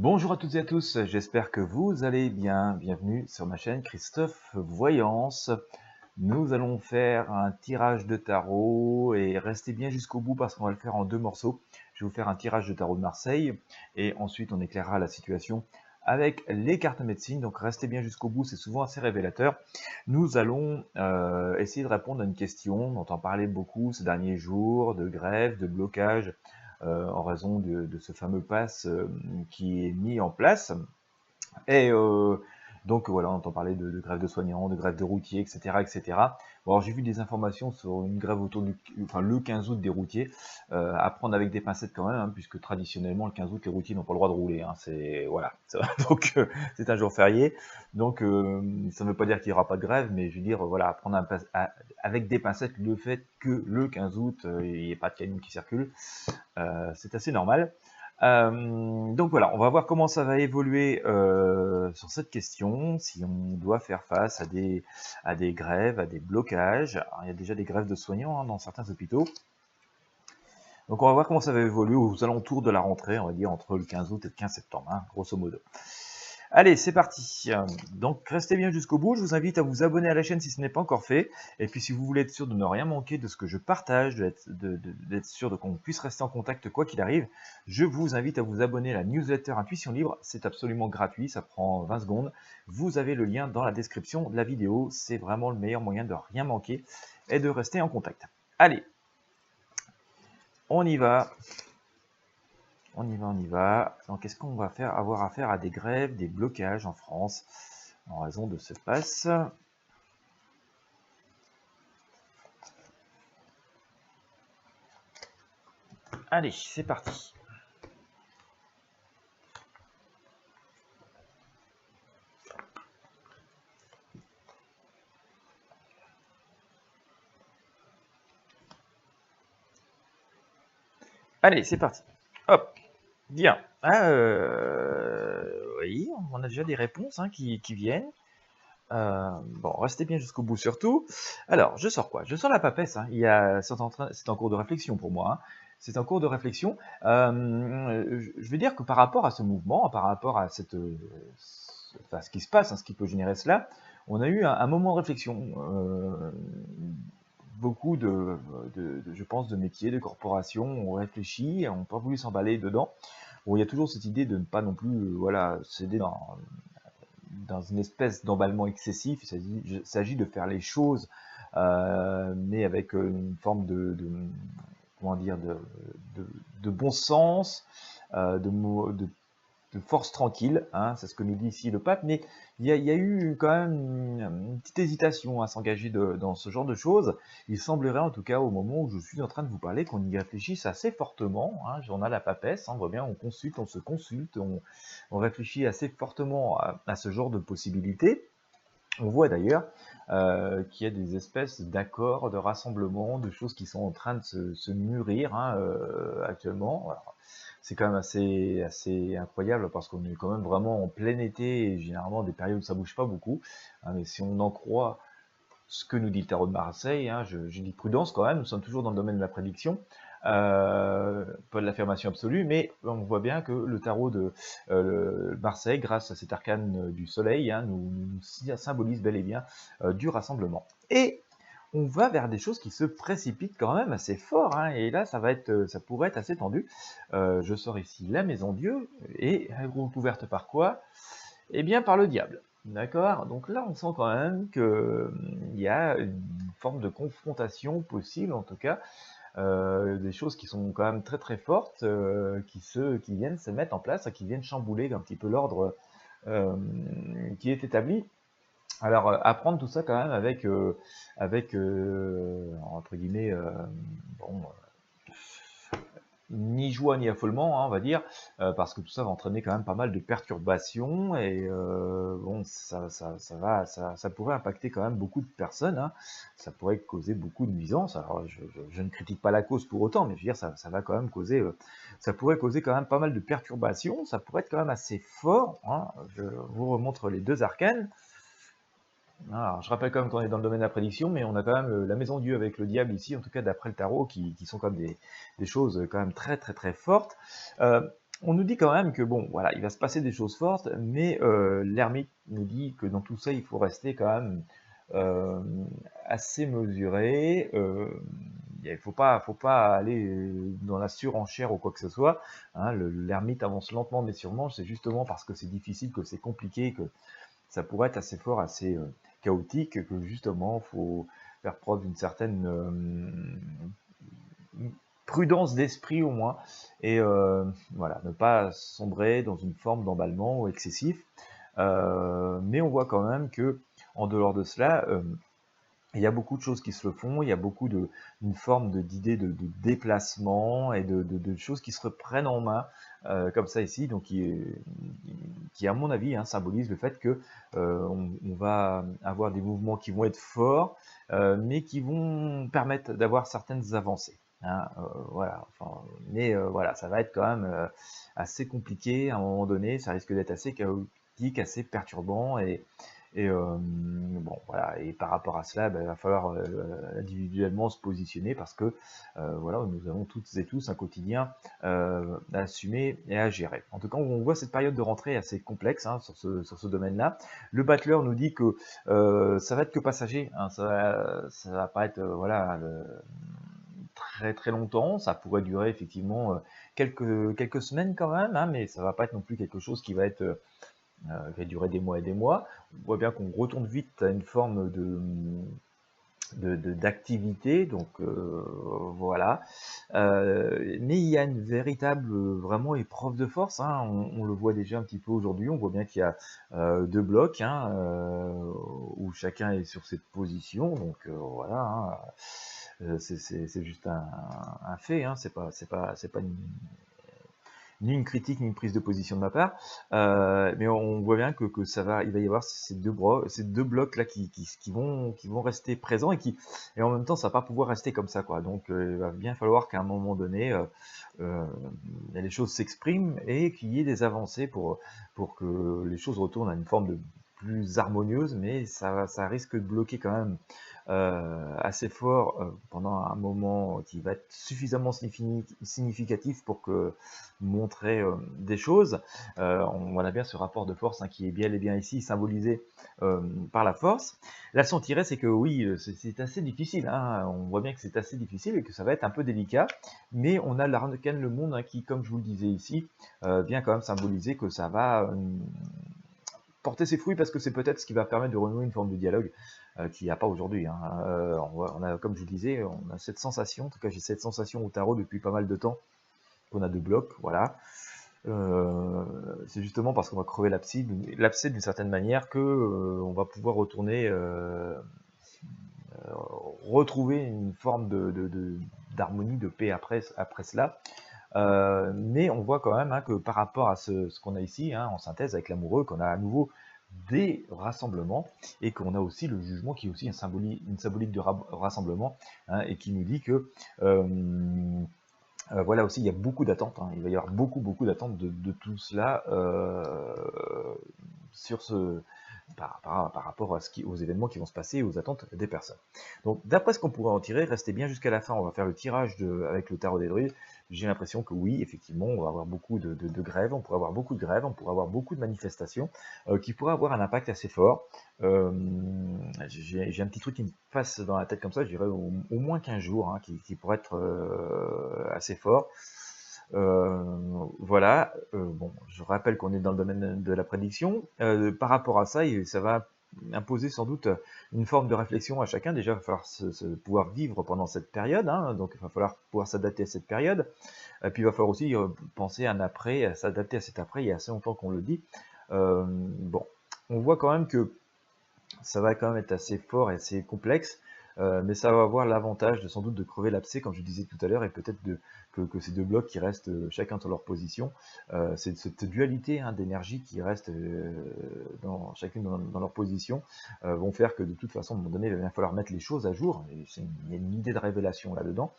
Bonjour à toutes et à tous, j'espère que vous allez bien. Bienvenue sur ma chaîne Christophe Voyance. Nous allons faire un tirage de tarot et restez bien jusqu'au bout parce qu'on va le faire en deux morceaux. Je vais vous faire un tirage de tarot de Marseille et ensuite on éclairera la situation avec les cartes médecine. Donc restez bien jusqu'au bout, c'est souvent assez révélateur. Nous allons essayer de répondre à une question dont on parlait beaucoup ces derniers jours, de grève, de blocage, en raison de ce fameux pass qui est mis en place. Et donc voilà, on entend parler de grève de soignants, de grève de routiers, etc. etc. Bon, alors j'ai vu des informations sur une grève autour le 15 août des routiers, à prendre avec des pincettes quand même, hein, puisque traditionnellement le 15 août les routiers n'ont pas le droit de rouler, hein, c'est voilà, donc c'est un jour férié, donc ça ne veut pas dire qu'il n'y aura pas de grève, mais je veux dire voilà, prendre avec des pincettes le fait que le 15 août il n'y ait pas de camion qui circule, c'est assez normal. Donc voilà, on va voir comment ça va évoluer sur cette question, si on doit faire face à des grèves, à des blocages. Alors, il y a déjà des grèves de soignants hein, dans certains hôpitaux. Donc on va voir comment ça va évoluer aux alentours de la rentrée, on va dire entre le 15 août et le 15 septembre, hein, grosso modo. Allez, c'est parti. Donc, restez bien jusqu'au bout. Je vous invite à vous abonner à la chaîne si ce n'est pas encore fait. Et puis, si vous voulez être sûr de ne rien manquer de ce que je partage, d'être sûr qu'on puisse rester en contact quoi qu'il arrive, je vous invite à vous abonner à la newsletter Intuition Libre. C'est absolument gratuit, ça prend 20 secondes. Vous avez le lien dans la description de la vidéo. C'est vraiment le meilleur moyen de rien manquer et de rester en contact. Allez, on y va. On y va. Donc, est-ce qu'on va avoir affaire à des grèves, des blocages en France en raison de ce pass? Allez, c'est parti. Allez, c'est parti. Hop, bien. Oui, on a déjà des réponses hein, qui viennent. Bon, restez bien jusqu'au bout surtout. Alors, je sors quoi? Je sors la papesse. Hein. C'est en cours de réflexion pour moi. Hein. C'est en cours de réflexion. Je vais dire que par rapport à ce mouvement, par rapport à ce qui se passe, hein, ce qui peut générer cela, on a eu un moment de réflexion. Beaucoup je pense, de métiers, de corporations ont réfléchi, n'ont pas voulu s'emballer dedans. Bon, il y a toujours cette idée de ne pas non plus voilà, céder dans une espèce d'emballement excessif. Il s'agit de faire les choses, mais avec une forme comment dire, de bon sens, de force tranquille, hein, c'est ce que nous dit ici le pape, mais il y a eu quand même une petite hésitation à s'engager dans ce genre de choses. Il semblerait en tout cas au moment où je suis en train de vous parler qu'on y réfléchisse assez fortement, hein, j'en ai la papesse, hein, on voit bien, on se consulte, on réfléchit assez fortement à ce genre de possibilités. On voit d'ailleurs qu'il y a des espèces d'accords, de rassemblements, de choses qui sont en train de se mûrir hein, actuellement. Alors, c'est quand même assez incroyable parce qu'on est quand même vraiment en plein été et généralement des périodes où ça bouge pas beaucoup. Hein, mais si on en croit ce que nous dit le tarot de Marseille, hein, je dis prudence quand même, nous sommes toujours dans le domaine de la prédiction, pas de l'affirmation absolue, mais on voit bien que le tarot de Marseille, grâce à cet arcane du soleil, hein, nous symbolise bel et bien du rassemblement. Et on va vers des choses qui se précipitent quand même assez fort, hein, et là ça pourrait être assez tendu. Je sors ici la maison Dieu, et elle est recouverte par quoi? Eh bien par le diable. D'accord? Donc là on sent quand même qu'il y a une forme de confrontation possible, en tout cas, des choses qui sont quand même très très fortes, qui viennent se mettre en place, qui viennent chambouler un petit peu l'ordre qui est établi. Alors, apprendre tout ça quand même avec entre guillemets, bon, ni joie ni affolement, hein, on va dire, parce que tout ça va entraîner quand même pas mal de perturbations et bon, ça pourrait impacter quand même beaucoup de personnes, hein. Ça pourrait causer beaucoup de nuisances. Alors, je ne critique pas la cause pour autant, mais je veux dire, ça va quand même causer, ça pourrait causer quand même pas mal de perturbations. Ça pourrait être quand même assez fort. Hein. Je vous remontre les deux arcanes. Alors, je rappelle quand même qu'on est dans le domaine de la prédiction, mais on a quand même la maison Dieu avec le diable ici, en tout cas d'après le tarot, qui sont comme des choses quand même très très très fortes. On nous dit quand même que bon, voilà, il va se passer des choses fortes, mais l'ermite nous dit que dans tout ça, il faut rester quand même euh, assez mesuré. Il faut pas aller dans la surenchère ou quoi que ce soit. Hein. L'ermite avance lentement mais sûrement. C'est justement parce que c'est difficile, que c'est compliqué, que ça pourrait être assez fort, assez chaotique, que justement, faut faire preuve d'une certaine prudence d'esprit au moins, et voilà, ne pas sombrer dans une forme d'emballement excessif. Mais on voit quand même que, en dehors de cela, il y a beaucoup de choses qui se le font, il y a beaucoup une forme d'idée de déplacement et de choses qui se reprennent en main, comme ça ici, donc qui à mon avis, hein, symbolise le fait que on va avoir des mouvements qui vont être forts, mais qui vont permettre d'avoir certaines avancées. Hein, voilà, enfin, mais voilà, ça va être quand même assez compliqué à un moment donné, ça risque d'être assez chaotique, assez perturbant, et bon, voilà. Et par rapport à cela, ben, il va falloir individuellement se positionner parce que voilà, nous avons toutes et tous un quotidien à assumer et à gérer. En tout cas, on voit cette période de rentrée assez complexe, hein, sur ce domaine-là. Le battleur nous dit que ça va être que passager, hein, ça va pas être voilà très très longtemps. Ça pourrait durer effectivement quelques semaines quand même, hein, mais ça va pas être non plus quelque chose qui va être qui va durer des mois et des mois. On voit bien qu'on retourne vite à une forme d'activité, donc voilà. Mais il y a une véritable vraiment épreuve de force, hein. On le voit déjà un petit peu aujourd'hui, on voit bien qu'il y a deux blocs, hein, où chacun est sur cette position, donc voilà, hein. C'est juste un fait, hein. C'est pas ni une critique ni une prise de position de ma part, mais on voit bien que il va y avoir ces deux blocs là qui vont rester présents, et en même temps ça va pas pouvoir rester comme ça, quoi. Donc il va bien falloir qu'à un moment donné euh, les choses s'expriment et qu'il y ait des avancées pour que les choses retournent à une forme de plus harmonieuse, mais ça risque de bloquer quand même assez fort pendant un moment qui va être suffisamment significatif pour que montrer des choses. On a bien ce rapport de force, hein, qui est bien et bien ici symbolisé par la force. La sentirée, c'est que oui, c'est assez difficile, hein. On voit bien que c'est assez difficile et que ça va être un peu délicat, mais on a l'arcane le monde, hein, qui, comme je vous le disais ici, vient quand même symboliser que ça va porter ses fruits, parce que c'est peut-être ce qui va permettre de renouer une forme de dialogue qu'il n'y a pas aujourd'hui, hein. On a, comme je vous disais, on a cette sensation, en tout cas j'ai cette sensation au tarot depuis pas mal de temps, qu'on a deux blocs, voilà. C'est justement parce qu'on va crever l'abcès d'une certaine manière que on va pouvoir retourner, retrouver une forme d'harmonie, de paix après cela. Mais on voit quand même, hein, que par rapport à ce qu'on a ici, hein, en synthèse avec l'amoureux, qu'on a à nouveau des rassemblements, et qu'on a aussi le jugement qui est aussi une symbolique de rassemblement, hein, et qui nous dit que voilà aussi, il y a beaucoup d'attentes, hein. Il va y avoir beaucoup d'attentes de tout cela sur par rapport aux événements qui vont se passer et aux attentes des personnes. Donc, d'après ce qu'on pourrait en tirer, restez bien jusqu'à la fin. On va faire le tirage avec le tarot des druides. J'ai l'impression que oui, effectivement, on va avoir beaucoup de grèves, on pourrait avoir beaucoup de grèves, on pourrait avoir beaucoup de manifestations qui pourraient avoir un impact assez fort. J'ai un petit truc qui me passe dans la tête comme ça, je dirais au moins 15 jours, hein, qui pourrait être assez fort. Voilà, bon, je rappelle qu'on est dans le domaine de la prédiction. Par rapport à ça, ça va imposer sans doute une forme de réflexion à chacun. Déjà, il va falloir pouvoir vivre pendant cette période, hein, donc il va falloir pouvoir s'adapter à cette période. Et puis il va falloir aussi penser à un après, à s'adapter à cet après. Il y a assez longtemps qu'on le dit. Bon, on voit quand même que ça va quand même être assez fort et assez complexe, mais ça va avoir l'avantage sans doute de crever l'abcès, comme je disais tout à l'heure, et peut-être que ces deux blocs qui restent chacun sur leur position, c'est cette dualité, hein, d'énergie qui reste chacune dans leur position, vont faire que de toute façon, à un moment donné, il va bien falloir mettre les choses à jour. Il y a une idée de révélation là-dedans,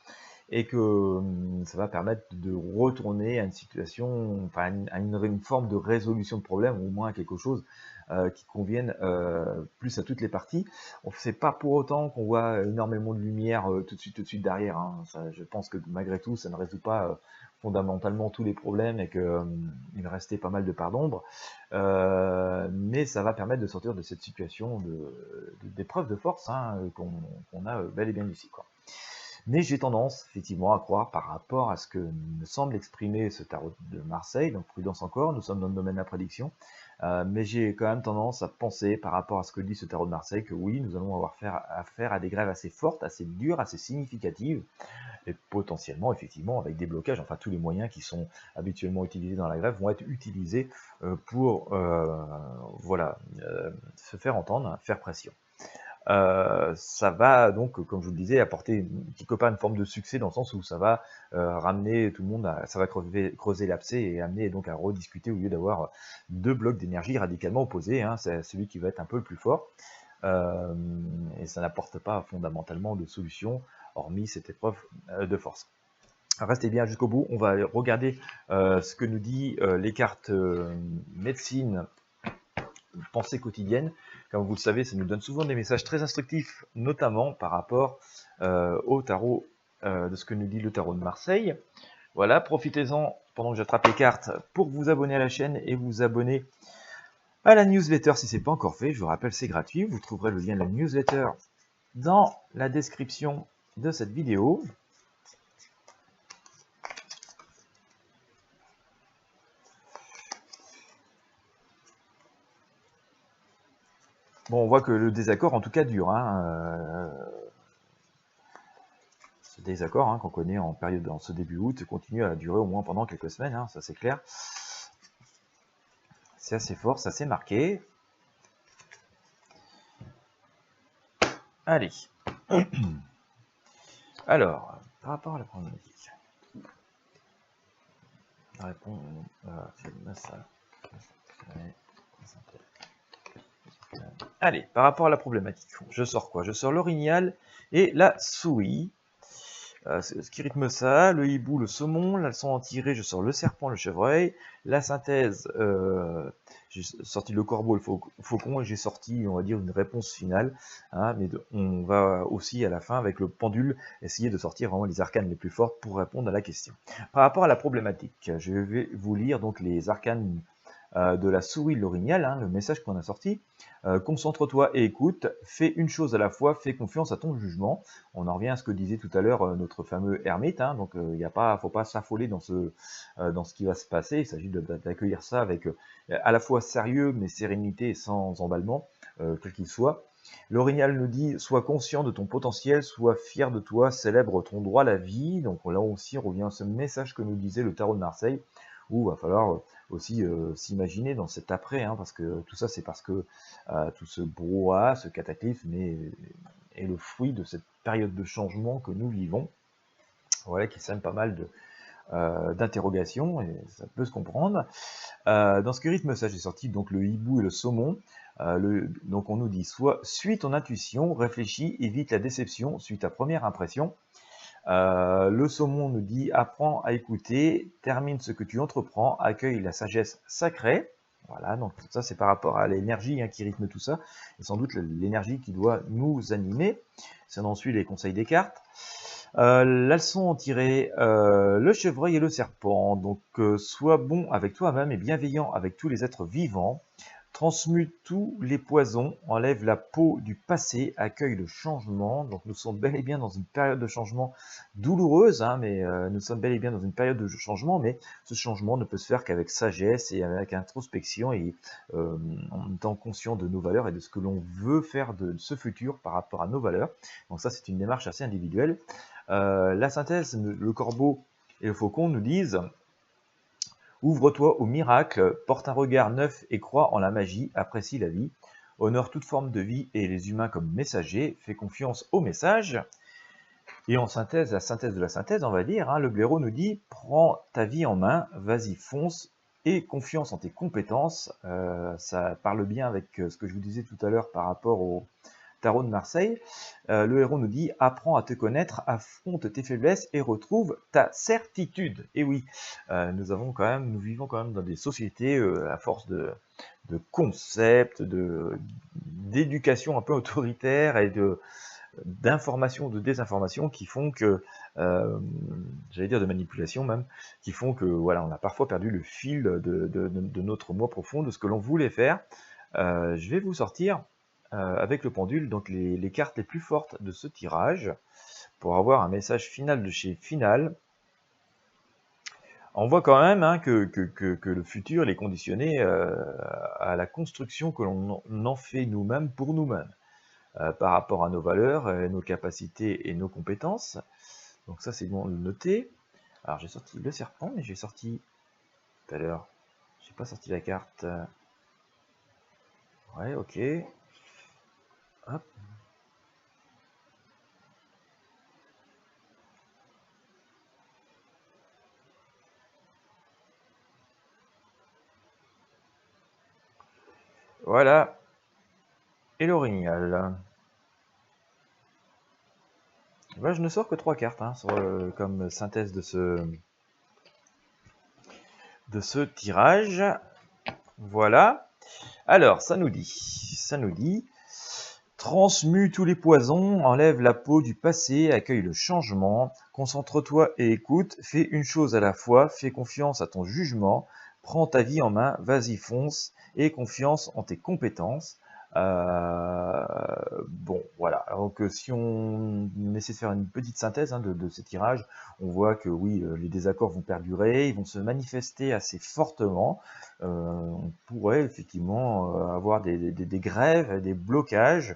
et que ça va permettre de retourner à une situation, enfin à une forme de résolution de problème, ou au moins à quelque chose qui convienne plus à toutes les parties. On sait pas pour autant qu'on voit énormément de lumière tout de suite derrière, hein. Ça, je pense que malgré tout, ça ne résout pas fondamentalement tous les problèmes et qu'il il restait pas mal de parts d'ombre. Mais ça va permettre de sortir de cette situation d'épreuve de force hein, qu'on a bel et bien ici, quoi. Mais j'ai tendance, effectivement, à croire, par rapport à ce que me semble exprimer ce tarot de Marseille, donc prudence encore, nous sommes dans le domaine de la prédiction, mais j'ai quand même tendance à penser, par rapport à ce que dit ce tarot de Marseille, que oui, nous allons avoir affaire à des grèves assez fortes, assez dures, assez significatives, et potentiellement, effectivement, avec des blocages, enfin tous les moyens qui sont habituellement utilisés dans la grève vont être utilisés pour voilà, se faire entendre, faire pression. Ça va donc, comme je vous le disais, apporter quelque part une forme de succès dans le sens où ça va ramener tout le monde, ça va creuser l'abcès et amener donc à rediscuter au lieu d'avoir deux blocs d'énergie radicalement opposés. Hein, c'est celui qui va être un peu le plus fort et ça n'apporte pas fondamentalement de solution hormis cette épreuve de force. Restez bien jusqu'au bout, on va regarder ce que nous dit les cartes médecine, pensée quotidienne. Comme vous le savez, ça nous donne souvent des messages très instructifs, notamment par rapport au tarot de ce que nous dit le tarot de Marseille. Voilà, profitez-en pendant que j'attrape les cartes pour vous abonner à la chaîne et vous abonner à la newsletter si ce n'est pas encore fait. Je vous rappelle, c'est gratuit. Vous trouverez le lien de la newsletter dans la description de cette vidéo. Bon, on voit que le désaccord, en tout cas, dure. Hein, ce désaccord hein, qu'on connaît en période, en ce début août continue à durer au moins pendant quelques semaines, hein, ça c'est clair. C'est assez fort, c'est assez marqué. Allez. Alors, par rapport à la problématique. La réponse, ça. Allez, par rapport à la problématique, je sors quoi? Je sors l'orignal et la souris. Ce qui rythme ça, le hibou, le saumon, la leçon en tirée, je sors le serpent, le chevreuil, la synthèse, j'ai sorti le corbeau, le faucon, et j'ai sorti, on va dire, une réponse finale, hein, mais on va aussi, à la fin, avec le pendule, essayer de sortir vraiment les arcanes les plus fortes pour répondre à la question. Par rapport à la problématique, je vais vous lire donc les arcanes de la souris de l'orignal, hein, le message qu'on a sorti. Concentre-toi et écoute, fais une chose à la fois, fais confiance à ton jugement. On en revient à ce que disait tout à l'heure notre fameux ermite, hein, donc il faut pas s'affoler dans ce qui va se passer, il s'agit d'accueillir ça avec à la fois sérieux mais sérénité et sans emballement, quel qu'il soit. L'orignal nous dit, sois conscient de ton potentiel, sois fier de toi, célèbre ton droit à la vie. Donc là aussi on revient à ce message que nous disait le tarot de Marseille, où il va falloir aussi s'imaginer dans cet après, hein, parce que tout ça c'est parce que tout ce brouhaha, ce cataclysme est le fruit de cette période de changement que nous vivons, voilà, qui sème pas mal d'interrogations, et ça peut se comprendre. Dans ce rythme, ça j'ai sorti donc le hibou et le saumon. Donc on nous dit, suis ton intuition, réfléchis, évite la déception, suis ta première impression. Le saumon nous dit, apprends à écouter, termine ce que tu entreprends, accueille la sagesse sacrée. Voilà, donc ça c'est par rapport à l'énergie hein, qui rythme tout ça, et sans doute l'énergie qui doit nous animer. Si on en suit les conseils des cartes. La leçon en tirée, le chevreuil et le serpent. Donc sois bon avec toi-même et bienveillant avec tous les êtres vivants. Transmute tous les poisons, enlève la peau du passé, accueille le changement. Donc nous sommes bel et bien dans une période de changement douloureuse, hein, mais nous sommes bel et bien dans une période de changement, mais ce changement ne peut se faire qu'avec sagesse et avec introspection et en étant conscient de nos valeurs et de ce que l'on veut faire de ce futur par rapport à nos valeurs. Donc ça c'est une démarche assez individuelle. La synthèse, le corbeau et le faucon nous disent: ouvre-toi au miracle, porte un regard neuf et crois en la magie, apprécie la vie, honore toute forme de vie et les humains comme messagers, fais confiance au message. Et en synthèse, la synthèse de la synthèse, on va dire, hein, le blaireau nous dit: prends ta vie en main, vas-y, fonce, et confiance en tes compétences. Ça parle bien avec ce que je vous disais tout à l'heure par rapport au tarot de Marseille. Le héros nous dit: apprends à te connaître, affronte tes faiblesses et retrouve ta certitude. Et oui, nous vivons quand même dans des sociétés à force de concepts, d'éducation un peu autoritaire et d'informations, de désinformations qui font que, j'allais dire de manipulation même, qui font que voilà, on a parfois perdu le fil de notre moi profond, de ce que l'on voulait faire. Je vais vous sortir avec le pendule donc les cartes les plus fortes de ce tirage pour avoir un message final de chez Final. On voit quand même hein, que le futur est conditionné à la construction que l'on en fait nous-mêmes pour nous-mêmes. Par rapport à nos valeurs, nos capacités et nos compétences. Donc ça, c'est bon de le noter. Alors, j'ai sorti le serpent, mais j'ai sorti tout à l'heure. J'ai pas sorti la carte. Ouais, ok. Hop. Voilà. Et l'orignal. Là, je ne sors que 3 cartes hein, comme synthèse de ce tirage. Voilà. Alors, ça nous dit, transmue tous les poisons, enlève la peau du passé, accueille le changement, concentre-toi et écoute, fais une chose à la fois, fais confiance à ton jugement, prends ta vie en main, vas-y fonce, et confiance en tes compétences. Bon, voilà. Donc, si on essaie de faire une petite synthèse hein, de ces tirages, on voit que oui, les désaccords vont perdurer, ils vont se manifester assez fortement. On pourrait effectivement avoir des grèves, des blocages.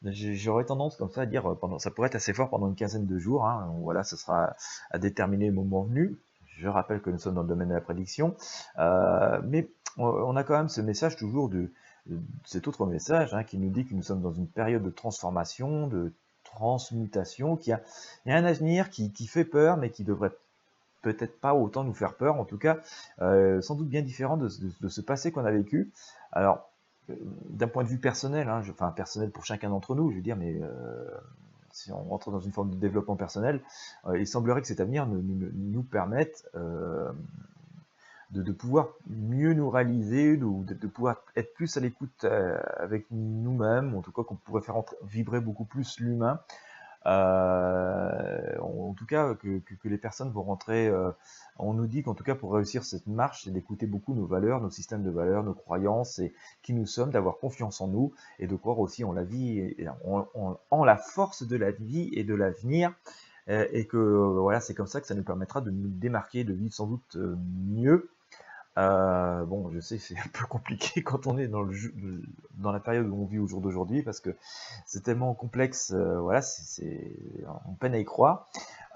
J'aurais tendance comme ça à dire, ça pourrait être assez fort pendant une quinzaine de jours. Hein. Voilà, ce sera à déterminer le moment venu. Je rappelle que nous sommes dans le domaine de la prédiction. Mais on a quand même ce message toujours de cet autre message hein, qui nous dit que nous sommes dans une période de transformation, de transmutation, il y a un avenir qui fait peur, mais qui devrait peut-être pas autant nous faire peur, en tout cas, sans doute bien différent de ce passé qu'on a vécu. Alors, d'un point de vue personnel, hein, enfin personnel pour chacun d'entre nous, je veux dire, mais si on rentre dans une forme de développement personnel, il semblerait que cet avenir nous permette de pouvoir mieux nous réaliser, de pouvoir être plus à l'écoute avec nous-mêmes, en tout cas qu'on pourrait faire vibrer beaucoup plus l'humain. En tout cas, que les personnes vont rentrer. On nous dit qu'en tout cas, pour réussir cette marche, c'est d'écouter beaucoup nos valeurs, nos systèmes de valeurs, nos croyances, et qui nous sommes, d'avoir confiance en nous, et de croire aussi en la vie, et en la force de la vie et de l'avenir. Et que voilà, c'est comme ça que ça nous permettra de nous démarquer, de vivre sans doute mieux. Bon, je sais, c'est un peu compliqué quand on est dans la période où on vit au jour d'aujourd'hui, parce que c'est tellement complexe, voilà, on peine à y croire.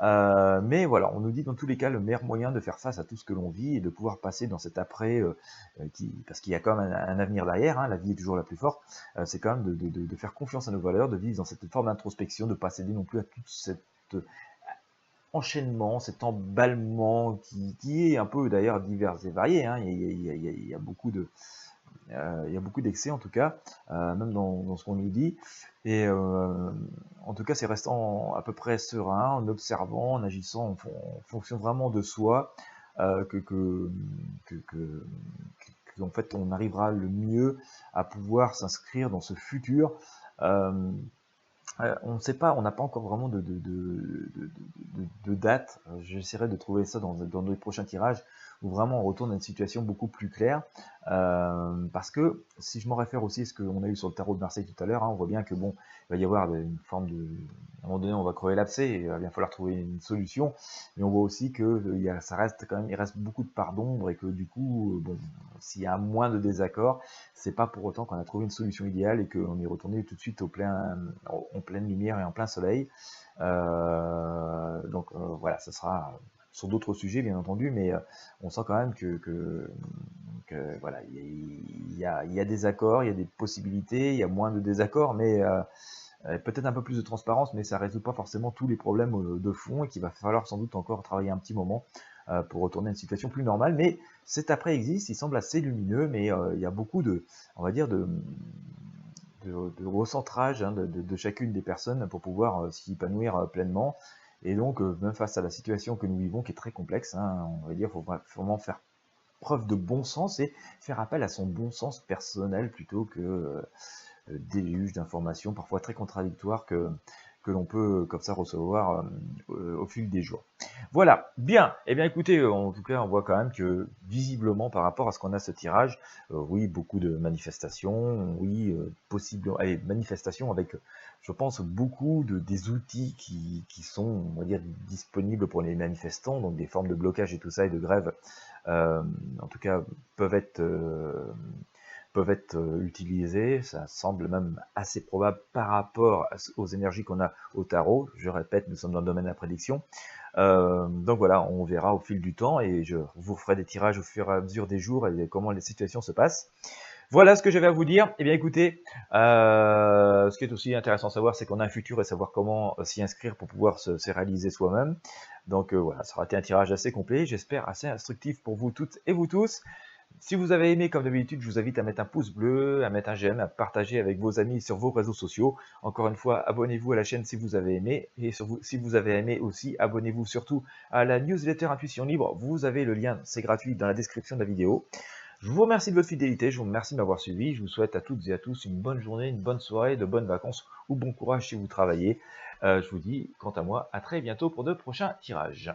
Mais voilà, on nous dit dans tous les cas le meilleur moyen de faire face à tout ce que l'on vit et de pouvoir passer dans cet après, parce qu'il y a quand même un avenir derrière, hein, la vie est toujours la plus forte, c'est quand même de faire confiance à nos valeurs, de vivre dans cette forme d'introspection, de ne pas céder non plus à toute cette enchaînement, cet emballement qui est un peu d'ailleurs divers et varié. Hein. Il y a beaucoup d'excès en tout cas, même dans ce qu'on nous dit. Et en tout cas, c'est restant à peu près serein, en observant, en agissant en fonction vraiment de soi, en fait, on arrivera le mieux à pouvoir s'inscrire dans ce futur. On ne sait pas, on n'a pas encore vraiment de date. J'essaierai de trouver ça dans les prochains tirages où vraiment on retourne à une situation beaucoup plus claire. Parce que si je me réfère aussi à ce qu'on a eu sur le tarot de Marseille tout à l'heure, hein, on voit bien que bon, il va y avoir une forme de. À un moment donné, on va crever l'abcès et il va bien falloir trouver une solution. Mais on voit aussi que ça reste quand même, il reste beaucoup de parts d'ombre et que du coup, bon, s'il y a moins de désaccords, c'est pas pour autant qu'on a trouvé une solution idéale et qu'on est retourné tout de suite en pleine lumière et en plein soleil. Donc voilà, ça sera sur d'autres sujets bien entendu, mais on sent quand même que voilà, il y a des accords, il y a des possibilités, il y a moins de désaccords, mais peut-être un peu plus de transparence, mais ça ne résout pas forcément tous les problèmes de fond et qu'il va falloir sans doute encore travailler un petit moment pour retourner à une situation plus normale. Mais cet après existe, il semble assez lumineux, mais il y a beaucoup on va dire de recentrage hein, de chacune des personnes pour pouvoir s'y épanouir pleinement. Et donc, même face à la situation que nous vivons, qui est très complexe, hein, on va dire, il faut vraiment faire preuve de bon sens et faire appel à son bon sens personnel plutôt que des juges d'informations parfois très contradictoires que que l'on peut comme ça recevoir au fil des jours. Voilà, bien. Eh bien, écoutez, en tout cas, on voit quand même que visiblement, par rapport à ce qu'on a ce tirage, oui, beaucoup de manifestations, oui, possible, allez, manifestations avec, je pense, beaucoup des outils qui sont, on va dire, disponibles pour les manifestants, donc des formes de blocage et tout ça et de grève, en tout cas, peuvent être utilisés. Ça semble même assez probable par rapport aux énergies qu'on a au tarot. Je répète, nous sommes dans le domaine de la prédiction. Donc voilà, on verra au fil du temps et je vous ferai des tirages au fur et à mesure des jours et comment les situations se passent. Voilà ce que j'avais à vous dire. Eh bien écoutez, ce qui est aussi intéressant à savoir, c'est qu'on a un futur et savoir comment s'y inscrire pour pouvoir se réaliser soi-même. Donc voilà, ça aura été un tirage assez complet, j'espère assez instructif pour vous toutes et vous tous. Si vous avez aimé, comme d'habitude, je vous invite à mettre un pouce bleu, à mettre un j'aime, à partager avec vos amis sur vos réseaux sociaux. Encore une fois, abonnez-vous à la chaîne si vous avez aimé. Et si vous avez aimé aussi, abonnez-vous surtout à la newsletter Intuition Libre. Vous avez le lien, c'est gratuit, dans la description de la vidéo. Je vous remercie de votre fidélité, je vous remercie de m'avoir suivi. Je vous souhaite à toutes et à tous une bonne journée, une bonne soirée, de bonnes vacances ou bon courage si vous travaillez. Je vous dis, quant à moi, à très bientôt pour de prochains tirages.